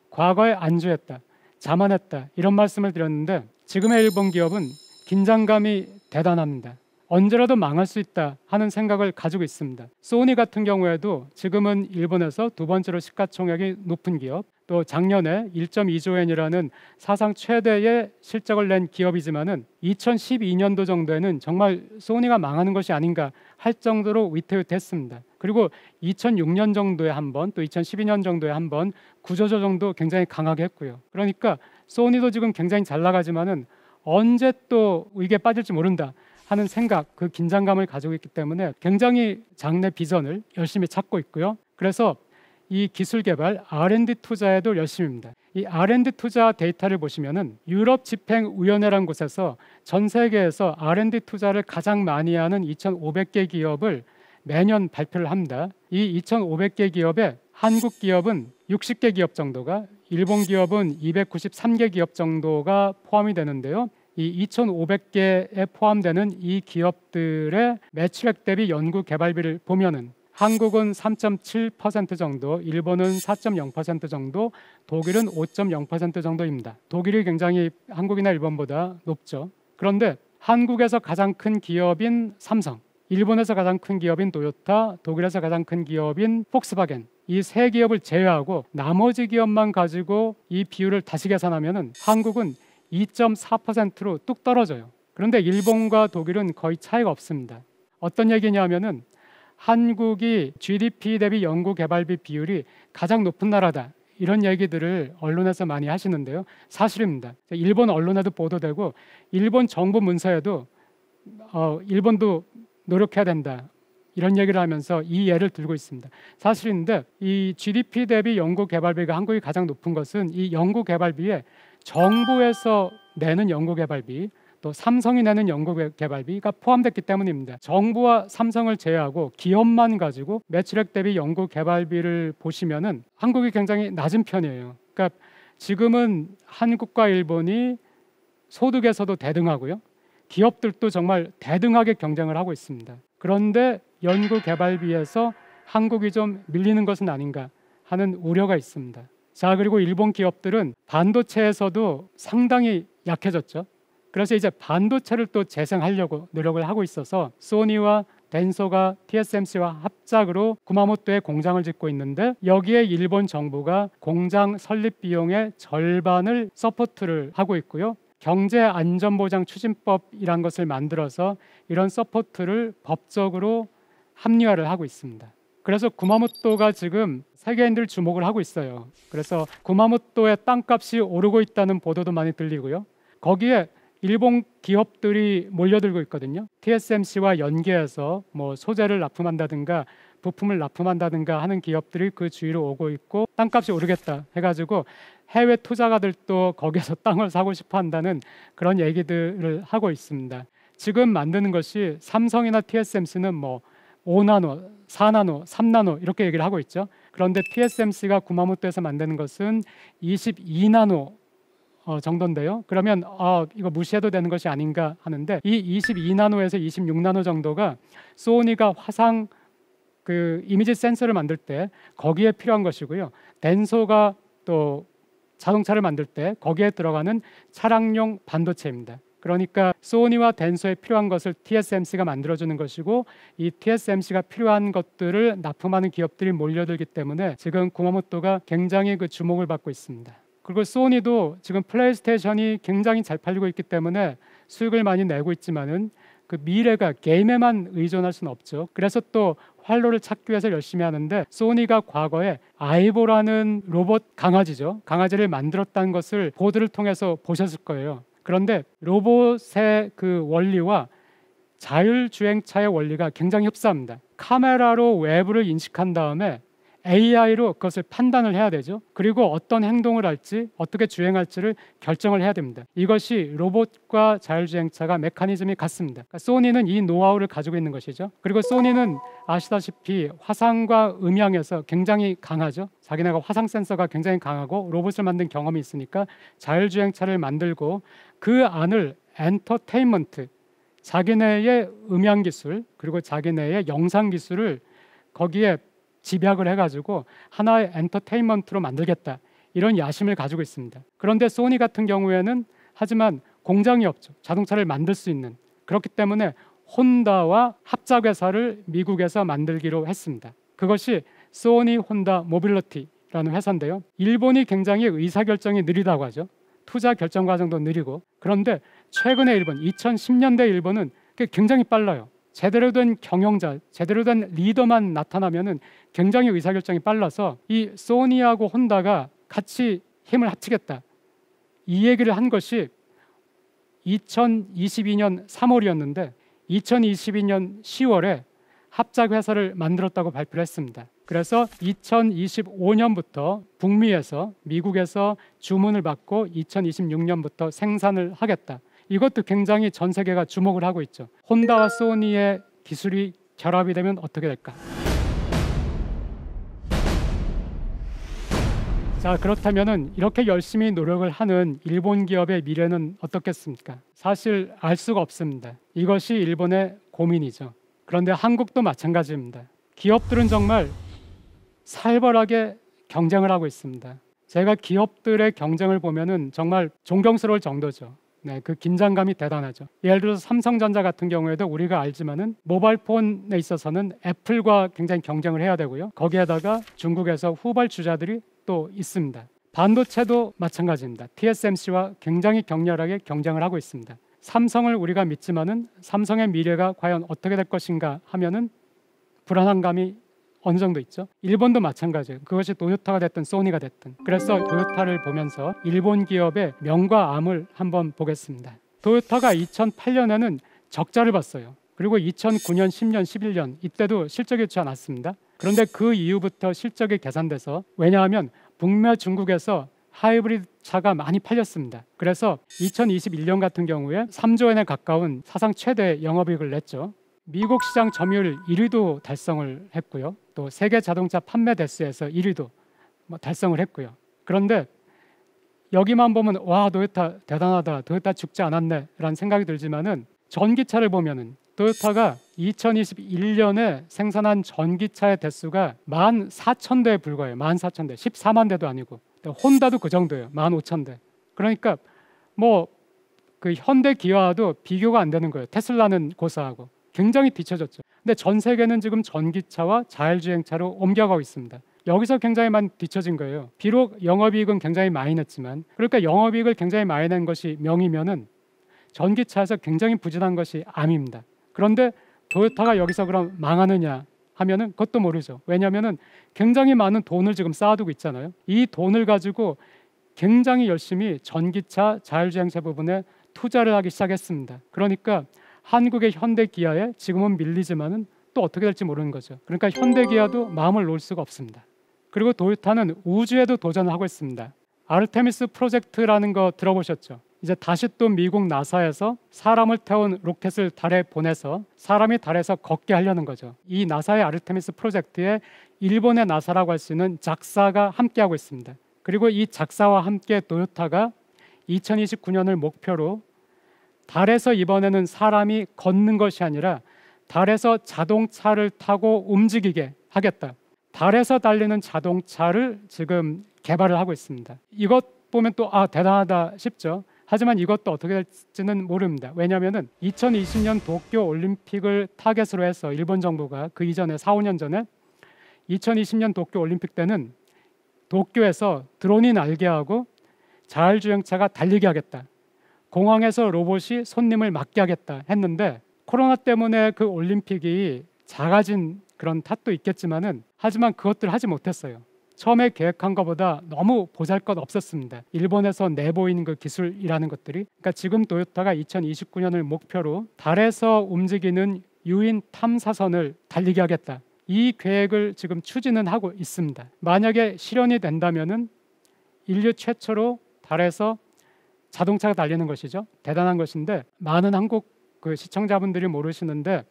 과거에 안주했다, 자만했다 이런 말씀을 드렸는데 지금의 일본 기업은 긴장감이 대단합니다. 언제라도 망할 수 있다 하는 생각을 가지고 있습니다. 소니 같은 경우에도 지금은 일본에서 두 번째로 시가총액이 높은 기업, 또 작년에 1.2조 엔이라는 사상 최대의 실적을 낸 기업이지만은 2012년도 정도에는 정말 소니가 망하는 것이 아닌가 할 정도로 위태위태했습니다. 그리고 2006년 정도에 한 번, 또 2012년 정도에 한 번 구조조정도 굉장히 강하게 했고요. 그러니까 소니도 지금 굉장히 잘 나가지만은 언제 또 위기에 빠질지 모른다 하는 생각, 그 긴장감을 가지고 있기 때문에 굉장히 장래 비전을 열심히 찾고 있고요. 그래서 이 기술 개발 R&D 투자에도 열심입니다. 이 R&D 투자 데이터를 보시면은 유럽 집행위원회라는 곳에서 전 세계에서 R&D 투자를 가장 많이 하는 2,500개 기업을 매년 발표를 합니다. 이 2,500개 기업에 한국 기업은 60개 기업 정도가, 일본 기업은 293개 기업 정도가 포함이 되는데요. 이 2,500개에 포함되는 이 기업들의 매출액 대비 연구 개발비를 보면은 한국은 3.7% 정도, 일본은 4.0% 정도, 독일은 5.0% 정도입니다. 독일이 굉장히 한국이나 일본보다 높죠. 그런데 한국에서 가장 큰 기업인 삼성, 일본에서 가장 큰 기업인 토요타, 독일에서 가장 큰 기업인 폭스바겐, 이 세 기업을 제외하고 나머지 기업만 가지고 이 비율을 다시 계산하면은 한국은 2.4%로 뚝 떨어져요. 그런데 일본과 독일은 거의 차이가 없습니다. 어떤 얘기냐면은 한국이 GDP 대비 연구개발비 비율이 가장 높은 나라다, 이런 얘기들을 언론에서 많이 하시는데요, 사실입니다. 일본 언론에도 보도되고 일본 정부 문서에도 일본도 노력해야 된다, 이런 얘기를 하면서 이 예를 들고 있습니다. 사실인데 이 GDP 대비 연구개발비가 한국이 가장 높은 것은 이 연구개발비에 정부에서 내는 연구개발비, 또 삼성이 내는 연구개발비가 포함됐기 때문입니다. 정부와 삼성을 제외하고 기업만 가지고 매출액 대비 연구개발비를 보시면은 한국이 굉장히 낮은 편이에요. 그러니까 지금은 한국과 일본이 소득에서도 대등하고요, 기업들도 정말 대등하게 경쟁을 하고 있습니다. 그런데 연구개발비에서 한국이 좀 밀리는 것은 아닌가 하는 우려가 있습니다. 자, 그리고 일본 기업들은 반도체에서도 상당히 약해졌죠. 그래서 이제 반도체를 또 재생하려고 노력을 하고 있어서 소니와 덴소가 TSMC와 합작으로 구마모토에 공장을 짓고 있는데, 여기에 일본 정부가 공장 설립 비용의 절반을 서포트를 하고 있고요, 경제안전보장추진법이란 것을 만들어서 이런 서포트를 법적으로 합리화를 하고 있습니다. 그래서 구마모토가 지금 세계인들 주목을 하고 있어요. 그래서 구마모토의 땅값이 오르고 있다는 보도도 많이 들리고요, 거기에 일본 기업들이 몰려들고 있거든요. TSMC와 연계해서 뭐 소재를 납품한다든가 부품을 납품한다든가 하는 기업들이 그 주위로 오고 있고, 땅값이 오르겠다 해가지고 해외 투자가들도 거기에서 땅을 사고 싶어 한다는 그런 얘기들을 하고 있습니다. 지금 만드는 것이 삼성이나 TSMC는 뭐 5나노, 4나노, 3나노 이렇게 얘기를 하고 있죠. 그런데 TSMC가 구마모토에서 만드는 것은 22나노 정도인데요. 그러면 이거 무시해도 되는 것이 아닌가 하는데, 이 22나노에서 26나노 정도가 소니가 화상 그 이미지 센서를 만들 때 거기에 필요한 것이고요, 덴소가 또 자동차를 만들 때 거기에 들어가는 차량용 반도체입니다. 그러니까 소니와 덴소에 필요한 것을 TSMC가 만들어주는 것이고, 이 TSMC가 필요한 것들을 납품하는 기업들이 몰려들기 때문에 지금 구마모토가 굉장히 그 주목을 받고 있습니다. 그리고 소니도 지금 플레이스테이션이 굉장히 잘 팔리고 있기 때문에 수익을 많이 내고 있지만은 그 미래가 게임에만 의존할 수는 없죠. 그래서 또 활로를 찾기 위해서 열심히 하는데, 소니가 과거에 아이보라는 로봇 강아지죠, 강아지를 만들었다는 것을 보도를 통해서 보셨을 거예요. 그런데 로봇의 그 원리와 자율주행차의 원리가 굉장히 흡사합니다. 카메라로 외부를 인식한 다음에 AI로 그것을 판단을 해야 되죠. 그리고 어떤 행동을 할지, 어떻게 주행할지를 결정을 해야 됩니다. 이것이 로봇과 자율주행차가 메커니즘이 같습니다. 그러니까 소니는 이 노하우를 가지고 있는 것이죠. 그리고 소니는 아시다시피 화상과 음향에서 굉장히 강하죠. 자기네가 화상 센서가 굉장히 강하고 로봇을 만든 경험이 있으니까 자율주행차를 만들고 그 안을 엔터테인먼트, 자기네의 음향 기술 그리고 자기네의 영상 기술을 거기에 집약을 해가지고 하나의 엔터테인먼트로 만들겠다, 이런 야심을 가지고 있습니다. 그런데 소니 같은 경우에는 하지만 공장이 없죠. 자동차를 만들 수 있는. 그렇기 때문에 혼다와 합작회사를 미국에서 만들기로 했습니다. 그것이 소니 혼다 모빌리티라는 회사인데요, 일본이 굉장히 의사결정이 느리다고 하죠. 투자 결정 과정도 느리고. 그런데 최근에 일본, 2010년대 일본은 굉장히 빨라요. 제대로 된 경영자, 제대로 된 리더만 나타나면은 굉장히 의사결정이 빨라서 이 소니하고 혼다가 같이 힘을 합치겠다, 이 얘기를 한 것이 2022년 3월이었는데 2022년 10월에 합작회사를 만들었다고 발표를 했습니다. 그래서 2025년부터 북미에서, 미국에서 주문을 받고 2026년부터 생산을 하겠다. 이것도 굉장히 전 세계가 주목을 하고 있죠. 혼다와 소니의 기술이 결합이 되면 어떻게 될까? 자, 그렇다면은 이렇게 열심히 노력을 하는 일본 기업의 미래는 어떻겠습니까? 사실 알 수가 없습니다. 이것이 일본의 고민이죠. 그런데 한국도 마찬가지입니다. 기업들은 정말 살벌하게 경쟁을 하고 있습니다. 제가 기업들의 경쟁을 보면은 정말 존경스러울 정도죠. 네, 그 긴장감이 대단하죠. 예를 들어서 삼성전자 같은 경우에도 우리가 알지만은 모바일 폰에 있어서는 애플과 굉장히 경쟁을 해야 되고요. 거기에다가 중국에서 후발주자들이 또 있습니다. 반도체도 마찬가지입니다. TSMC와 굉장히 격렬하게 경쟁을 하고 있습니다. 삼성을 우리가 믿지만은 삼성의 미래가 과연 어떻게 될 것인가 하면은 불안한 감이 어느 정도 있죠. 일본도 마찬가지예요. 그것이 도요타가 됐든 소니가 됐든. 그래서 도요타를 보면서 일본 기업의 명과 암을 한번 보겠습니다. 도요타가 2008년에는 적자를 봤어요. 그리고 2009년, 10년, 11년 이때도 실적이 좋지 않았습니다. 그런데 그 이후부터 실적이 개선돼서, 왜냐하면 북미 중국에서 하이브리드 차가 많이 팔렸습니다. 그래서 2021년 같은 경우에 3조 원에 가까운 사상 최대 영업이익을 냈죠. 미국 시장 점유율 1위도 달성을 했고요. 또 세계 자동차 판매 대수에서 1위도 달성을 했고요. 그런데 여기만 보면 와, 도요타 대단하다, 도요타 죽지 않았네 라는 생각이 들지만은 전기차를 보면은 도요타가 2021년에 생산한 전기차의 대수가 14,000대에 불과해요. 14,000대, 14만 대도 아니고. 혼다도 그 정도예요. 15,000대. 그러니까 뭐 그 현대 기아도 비교가 안 되는 거예요. 테슬라는 고사하고 굉장히 뒤처졌죠. 근데 전 세계는 지금 전기차와 자율주행차로 옮겨가고 있습니다. 여기서 굉장히 많이 뒤처진 거예요. 비록 영업이익은 굉장히 많이 냈지만, 그러니까 영업이익을 굉장히 많이 낸 것이 명이면은 전기차에서 굉장히 부진한 것이 암입니다. 그런데 도요타가 여기서 그럼 망하느냐 하면은 그것도 모르죠. 왜냐하면은 굉장히 많은 돈을 지금 쌓아두고 있잖아요. 이 돈을 가지고 굉장히 열심히 전기차, 자율주행차 부분에 투자를 하기 시작했습니다. 그러니까 한국의 현대기아에 지금은 밀리지만은 또 어떻게 될지 모르는 거죠. 그러니까 현대기아도 마음을 놓을 수가 없습니다. 그리고 도요타는 우주에도 도전을 하고 있습니다. 아르테미스 프로젝트라는 거 들어보셨죠? 이제 다시 또 미국 나사에서 사람을 태운 로켓을 달에 보내서 사람이 달에서 걷게 하려는 거죠. 이 나사의 아르테미스 프로젝트에 일본의 나사라고 할 수 있는 작사가 함께하고 있습니다. 그리고 이 작사와 함께 도요타가 2029년을 목표로 달에서 이번에는 사람이 걷는 것이 아니라 달에서 자동차를 타고 움직이게 하겠다. 달에서 달리는 자동차를 지금 개발을 하고 있습니다. 이것 보면 또 대단하다 싶죠. 하지만 이것도 어떻게 될지는 모릅니다. 왜냐하면 2020년 도쿄 올림픽을 타겟으로 해서 일본 정부가 그 이전에 4, 5년 전에 2020년 도쿄 올림픽 때는 도쿄에서 드론이 날게 하고 자율주행차가 달리게 하겠다. 공항에서 로봇이 손님을 맡게 하겠다 했는데 코로나 때문에 그 올림픽이 작아진 그런 탓도 있겠지만은 하지만 그것들 하지 못했어요. 처음에 계획한 것보다 너무 보잘것없었습니다. 일본에서 내보인 그 기술이라는 것들이. 그러니까 지금 도요타가 2029년을 목표로 달에서 움직이는 유인 탐사선을 달리게 하겠다. 이 계획을 지금 추진은 하고 있습니다. 만약에 실현이 된다면은 인류 최초로 달에서 자동차가 달리는 것이죠. 대단한 것인데 많은 한국 그 시청자분들이 모르시는데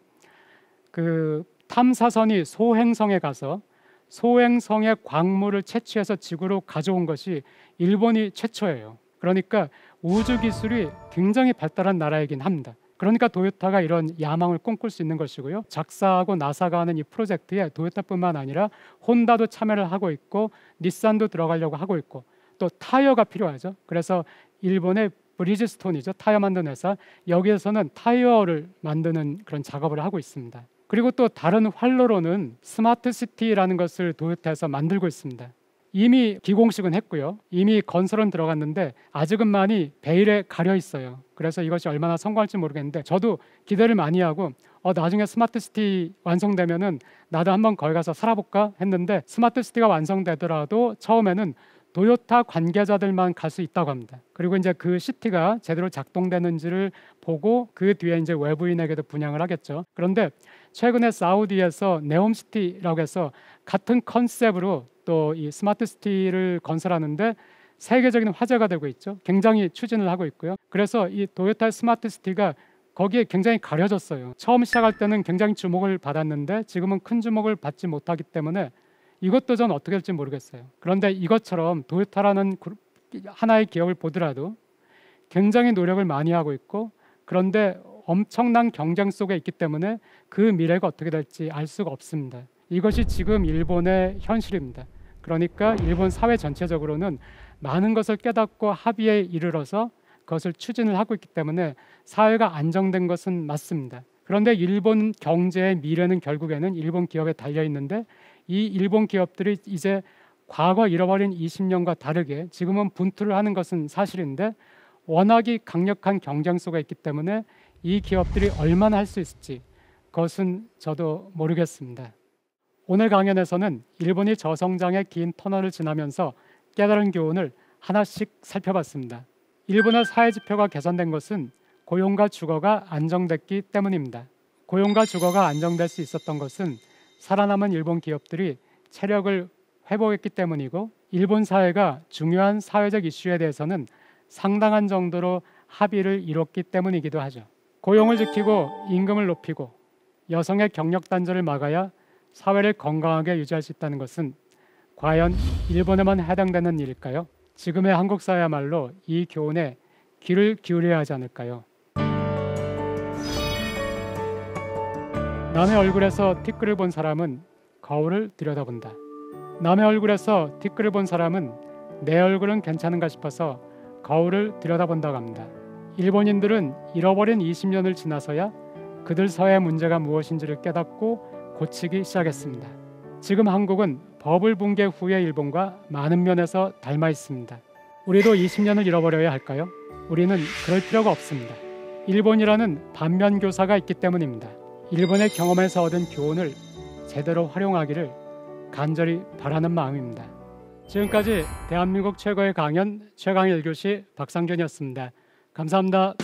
그 탐사선이 소행성에 가서 소행성의 광물을 채취해서 지구로 가져온 것이 일본이 최초예요. 그러니까 우주 기술이 굉장히 발달한 나라이긴 합니다. 그러니까 도요타가 이런 야망을 꿈꿀 수 있는 것이고요. 작사하고 나사가 하는 이 프로젝트에 도요타뿐만 아니라 혼다도 참여를 하고 있고 닛산도 들어가려고 하고 있고 또 타이어가 필요하죠. 그래서 일본의 브리지스톤이죠. 타이어 만드는 회사. 여기에서는 타이어를 만드는 그런 작업을 하고 있습니다. 그리고 또 다른 활로로는 스마트 시티라는 것을 도요타에서 만들고 있습니다. 이미 기공식은 했고요. 이미 건설은 들어갔는데 아직은 많이 베일에 가려 있어요. 그래서 이것이 얼마나 성공할지 모르겠는데 저도 기대를 많이 하고 나중에 스마트 시티 완성되면은 나도 한번 거기 가서 살아볼까 했는데 스마트 시티가 완성되더라도 처음에는 도요타 관계자들만 갈 수 있다고 합니다. 그리고 이제 그 시티가 제대로 작동되는지를 보고 그 뒤에 이제 외부인에게도 분양을 하겠죠. 그런데 최근에 사우디에서 네옴시티라고 해서 같은 컨셉으로 또 이 스마트 시티를 건설하는데 세계적인 화제가 되고 있죠. 굉장히 추진을 하고 있고요. 그래서 이 도요타 스마트 시티가 거기에 굉장히 가려졌어요. 처음 시작할 때는 굉장히 주목을 받았는데 지금은 큰 주목을 받지 못하기 때문에 이것도 전 어떻게 될지 모르겠어요. 그런데 이것처럼 도요타라는 하나의 기업을 보더라도 굉장히 노력을 많이 하고 있고 그런데 엄청난 경쟁 속에 있기 때문에 그 미래가 어떻게 될지 알 수가 없습니다. 이것이 지금 일본의 현실입니다. 그러니까 일본 사회 전체적으로는 많은 것을 깨닫고 합의에 이르러서 그것을 추진을 하고 있기 때문에 사회가 안정된 것은 맞습니다. 그런데 일본 경제의 미래는 결국에는 일본 기업에 달려 있는데 이 일본 기업들이 이제 과거 잃어버린 20년과 다르게 지금은 분투를 하는 것은 사실인데 워낙이 강력한 경쟁수가 있기 때문에 이 기업들이 얼마나 할 수 있을지 그것은 저도 모르겠습니다. 오늘 강연에서는 일본이 저성장의 긴 터널을 지나면서 깨달은 교훈을 하나씩 살펴봤습니다. 일본의 사회지표가 개선된 것은 고용과 주거가 안정됐기 때문입니다. 고용과 주거가 안정될 수 있었던 것은 살아남은 일본 기업들이 체력을 회복했기 때문이고 일본 사회가 중요한 사회적 이슈에 대해서는 상당한 정도로 합의를 이뤘기 때문이기도 하죠. 고용을 지키고 임금을 높이고 여성의 경력 단절을 막아야 사회를 건강하게 유지할 수 있다는 것은 과연 일본에만 해당되는 일일까요? 지금의 한국 사회야말로 이 교훈에 귀를 기울여야 하지 않을까요? 남의 얼굴에서 티끌을 본 사람은 거울을 들여다본다. 남의 얼굴에서 티끌을 본 사람은 내 얼굴은 괜찮은가 싶어서 거울을 들여다본다고 합니다. 일본인들은 잃어버린 20년을 지나서야 그들 사회의 문제가 무엇인지를 깨닫고 고치기 시작했습니다. 지금 한국은 버블 붕괴 후의 일본과 많은 면에서 닮아 있습니다. 우리도 20년을 잃어버려야 할까요? 우리는 그럴 필요가 없습니다. 일본이라는 반면교사가 있기 때문입니다. 일본의 경험에서 얻은 교훈을 제대로 활용하기를 간절히 바라는 마음입니다. 지금까지 대한민국 최고의 강연 최강의 1교시 박상균이었습니다. 감사합니다.